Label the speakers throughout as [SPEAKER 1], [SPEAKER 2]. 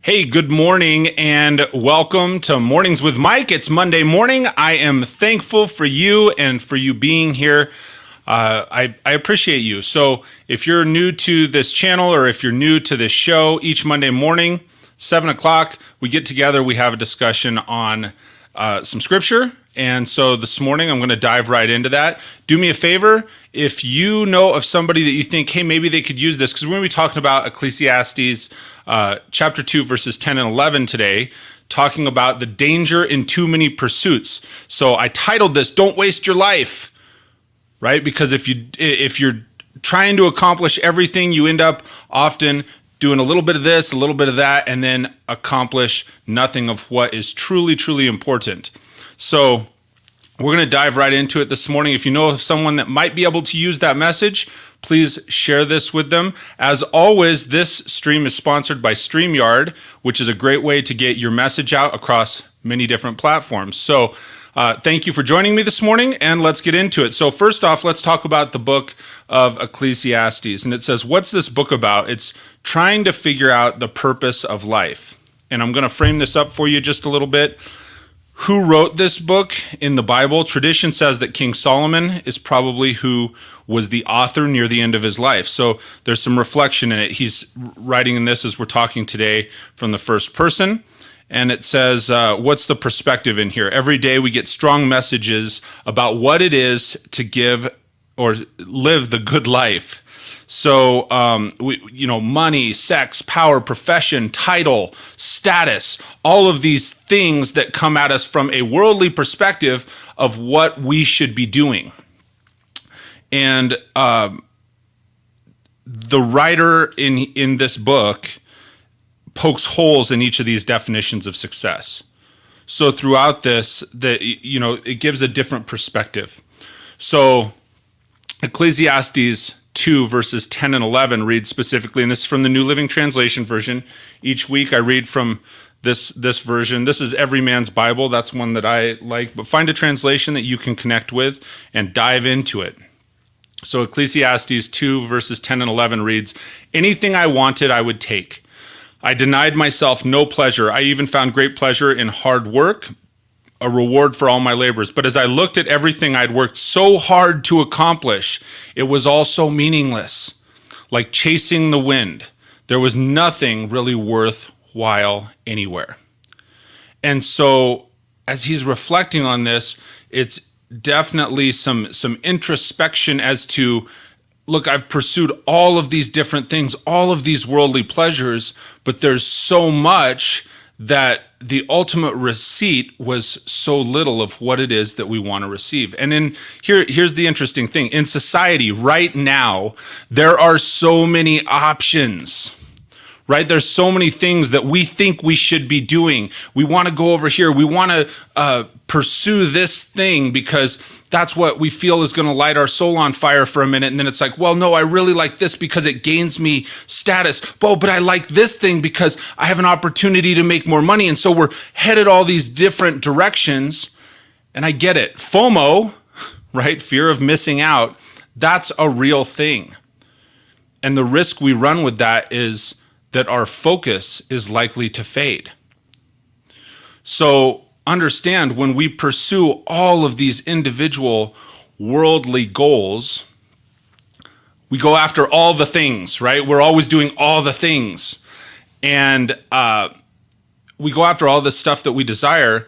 [SPEAKER 1] Hey, good morning and welcome to Mornings with Mike. It's Monday morning. I am thankful for you and for you being here. I appreciate you. So if you're new to this channel or if you're new to this show, each Monday morning, 7 o'clock, we get together, we have a discussion on some scripture. And so this morning, I'm going to dive right into that. Do me a favor, if you know of somebody that you think, hey, maybe they could use this, because we're going to be talking about Ecclesiastes chapter 2, verses 10 and 11 today, talking about the danger in too many pursuits. So I titled this, Don't Waste Your Life, right? Because if you're trying to accomplish everything, you end up often doing a little bit of this, a little bit of that, and then accomplish nothing of what is truly, truly important. So we're going to dive right into it this morning. If you know of someone that might be able to use that message, please share this with them. As always, this stream is sponsored by StreamYard, which is a great way to get your message out across many different platforms. So thank you for joining me this morning, and let's get into it. So first off, let's talk about the book of Ecclesiastes. And it says, what's this book about? It's trying to figure out the purpose of life. And I'm going to frame this up for you just a little bit. Who wrote this book in the Bible? Tradition says that King Solomon is probably who was the author near the end of his life. So there's some reflection in it. He's writing in this as we're talking today from the first person. And it says, what's the perspective in here? Every day we get strong messages about what it is to give or live the good life. So, money, sex, power, profession, title, status, all of these things that come at us from a worldly perspective of what we should be doing. And the writer in this book pokes holes in each of these definitions of success. So throughout this, it gives a different perspective. So Ecclesiastes 2 verses 10 and 11 read specifically, and this is from the New Living Translation version. Each week I read from this version. This is Every Man's Bible. That's one that I like, but find a translation that you can connect with and dive into it. So Ecclesiastes 2 verses 10 and 11 reads, anything I wanted I would take. I denied myself no pleasure. I even found great pleasure in hard work, a reward for all my labors. But as I looked at everything I'd worked so hard to accomplish, it was all so meaningless, like chasing the wind. There was nothing really worthwhile anywhere. And so as he's reflecting on this, it's definitely some introspection as to, look, I've pursued all of these different things, all of these worldly pleasures, but there's so much that the ultimate receipt was so little of what it is that we want to receive. And here's the interesting thing. In society right now, there are so many options, right? There's so many things that we think we should be doing. We want to go over here. We want to pursue this thing because that's what we feel is going to light our soul on fire for a minute. And then it's like, well, no, I really like this because it gains me status. Oh, but I like this thing because I have an opportunity to make more money. And so we're headed all these different directions. And I get it. FOMO, right? Fear of missing out. That's a real thing. And the risk we run with that is that our focus is likely to fade. So understand, when we pursue all of these individual worldly goals, we go after all the things, right? We're always doing all the things. And we go after all this stuff that we desire.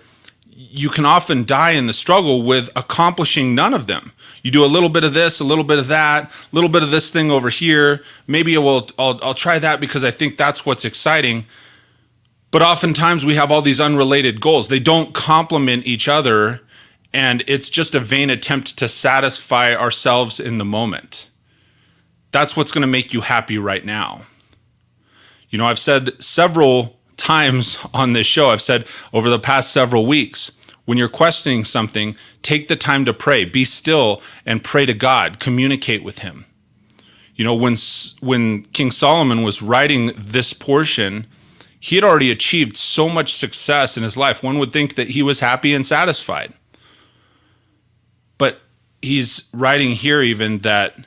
[SPEAKER 1] You can often die in the struggle with accomplishing none of them. You do a little bit of this, a little bit of that, a little bit of this thing over here. Maybe I'll try that because I think that's what's exciting. But oftentimes we have all these unrelated goals. They don't complement each other, and it's just a vain attempt to satisfy ourselves in the moment. That's what's going to make you happy right now. You know, I've said several times on this show, I've said over the past several weeks, when you're questioning something, take the time to pray. Be still and pray to God. Communicate with him. You know, when King Solomon was writing this portion, he had already achieved so much success in his life. One would think that he was happy and satisfied. But he's writing here even that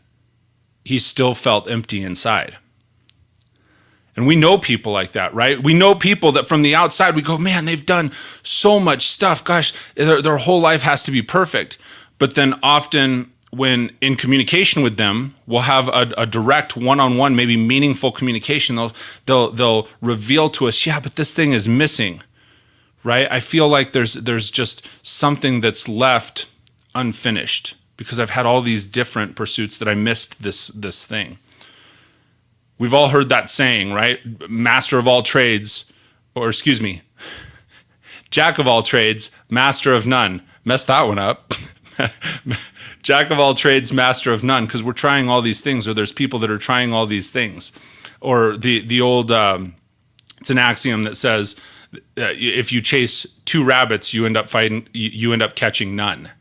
[SPEAKER 1] he still felt empty inside. And we know people like that, right? We know people that from the outside, we go, man, they've done so much stuff. Gosh, their whole life has to be perfect. But then often when in communication with them, we'll have a direct one-on-one, maybe meaningful communication. They'll reveal to us, yeah, but this thing is missing, right? I feel like there's just something that's left unfinished because I've had all these different pursuits that I missed this thing. We've all heard that saying, right? Master of all trades, or excuse me, jack of all trades, master of none. Messed that one up. Jack of all trades, master of none, because we're trying all these things, or there's people that are trying all these things. Or the old, it's an axiom that says, if you chase two rabbits, you end up catching none.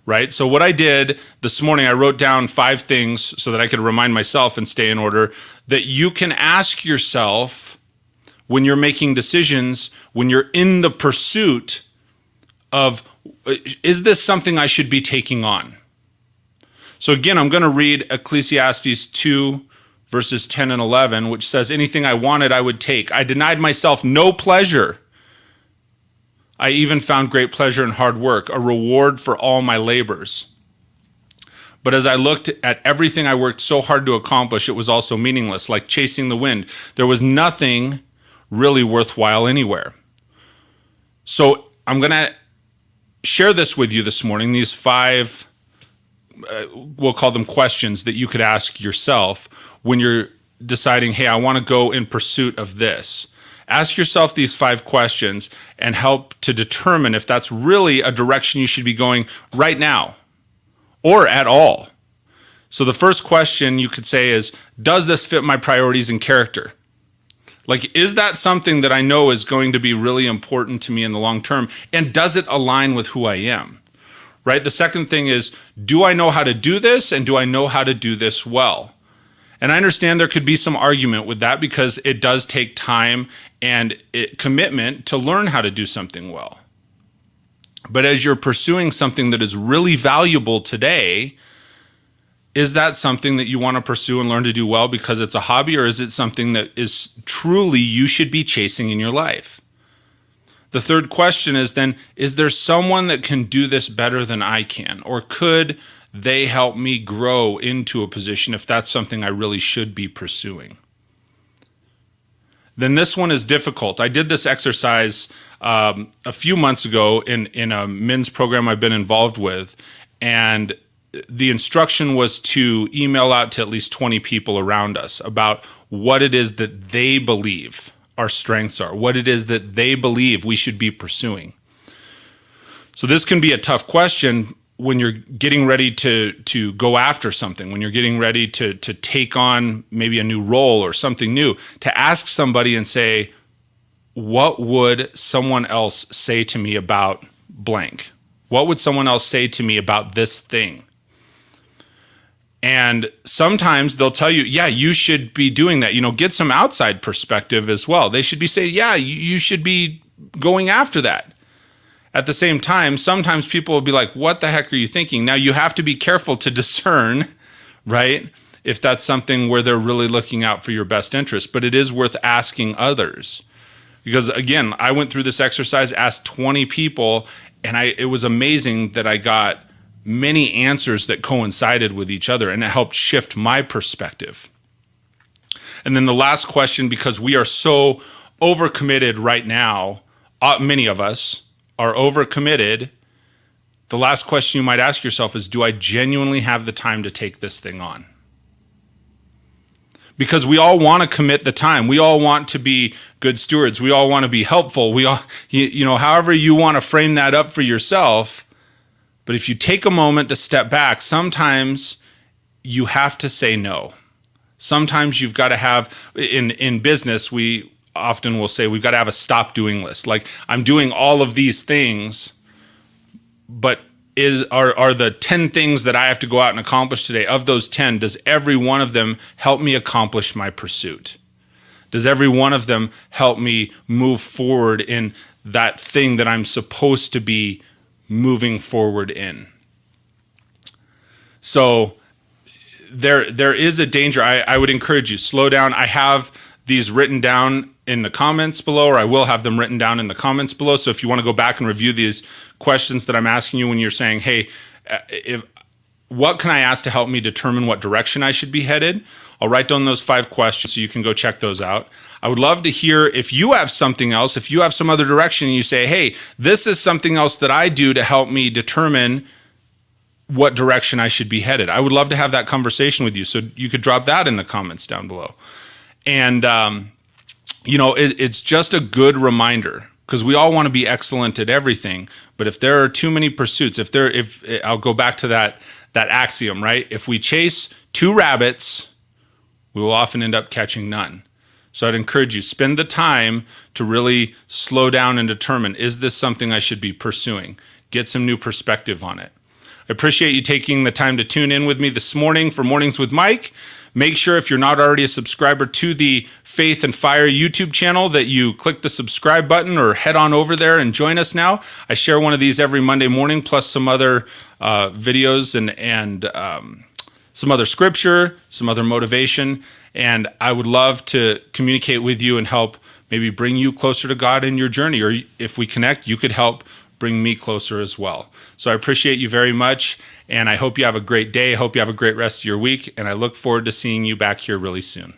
[SPEAKER 1] Right? So what I did this morning, I wrote down 5 things so that I could remind myself and stay in order that you can ask yourself when you're making decisions, when you're in the pursuit of, is this something I should be taking on? So again, I'm going to read Ecclesiastes 2, verses 10 and 11, which says, anything I wanted, I would take. I denied myself no pleasure. I even found great pleasure in hard work, a reward for all my labors. But as I looked at everything I worked so hard to accomplish, it was also meaningless, like chasing the wind. There was nothing really worthwhile anywhere. So I'm going to share this with you this morning, these 5, we'll call them questions that you could ask yourself when you're deciding, hey, I want to go in pursuit of this. Ask yourself these 5 questions and help to determine if that's really a direction you should be going right now or at all. So the first question you could say is, does this fit my priorities and character? Like, is that something that I know is going to be really important to me in the long term? And does it align with who I am? Right? The second thing is, do I know how to do this? And do I know how to do this well? And I understand there could be some argument with that because it does take time and commitment to learn how to do something well. But as you're pursuing something that is really valuable today, is that something that you want to pursue and learn to do well because it's a hobby, or is it something that is truly you should be chasing in your life? The third question is then, is there someone that can do this better than I can? Or could they help me grow into a position if that's something I really should be pursuing? Then this one is difficult. I did this exercise a few months ago in a men's program I've been involved with, and the instruction was to email out to at least 20 people around us about what it is that they believe our strengths are, what it is that they believe we should be pursuing. So this can be a tough question when you're getting ready to go after something, when you're getting ready to take on maybe a new role or something new, to ask somebody and say, what would someone else say to me about blank? What would someone else say to me about this thing? And sometimes they'll tell you, yeah, you should be doing that. Get some outside perspective as well. They should be saying, yeah, you should be going after that. At the same time, sometimes people will be like, what the heck are you thinking? Now, you have to be careful to discern, right, if that's something where they're really looking out for your best interest. But it is worth asking others. Because, again, I went through this exercise, asked 20 people, and it was amazing that I got many answers that coincided with each other, and it helped shift my perspective. And then the last question, because we are so overcommitted right now, many of us are overcommitted, the last question you might ask yourself is, do I genuinely have the time to take this thing on? Because we all want to commit the time. We all want to be good stewards. We all want to be helpful. We all, however you want to frame that up for yourself. But if you take a moment to step back, sometimes you have to say no. Sometimes you've got to have, in business, we often will say we've got to have a stop doing list. Like, I'm doing all of these things, but are the 10 things that I have to go out and accomplish today, of those 10, does every one of them help me accomplish my pursuit? Does every one of them help me move forward in that thing that I'm supposed to be moving forward in? So there is a danger. I would encourage you, slow down. I have these written down in the comments below, or I will have them written down in the comments below. So if you want to go back and review these questions that I'm asking you when you're saying, hey, what can I ask to help me determine what direction I should be headed? I'll write down those 5 questions so you can go check those out. I would love to hear if you have something else, if you have some other direction and you say, hey, this is something else that I do to help me determine what direction I should be headed. I would love to have that conversation with you. So you could drop that in the comments down below. And, it's just a good reminder, because we all want to be excellent at everything. But if there are too many pursuits, if I'll go back to that axiom, right? If we chase 2 rabbits, we will often end up catching none. So I'd encourage you, spend the time to really slow down and determine, is this something I should be pursuing? Get some new perspective on it. I appreciate you taking the time to tune in with me this morning for Mornings with Mike. Make sure, if you're not already a subscriber to the Faith and Fire YouTube channel, that you click the subscribe button or head on over there and join us now. I share one of these every Monday morning, plus some other videos and some other scripture, some other motivation. And I would love to communicate with you and help maybe bring you closer to God in your journey. Or if we connect, you could help bring me closer as well. So I appreciate you very much, and I hope you have a great day. I hope you have a great rest of your week, and I look forward to seeing you back here really soon.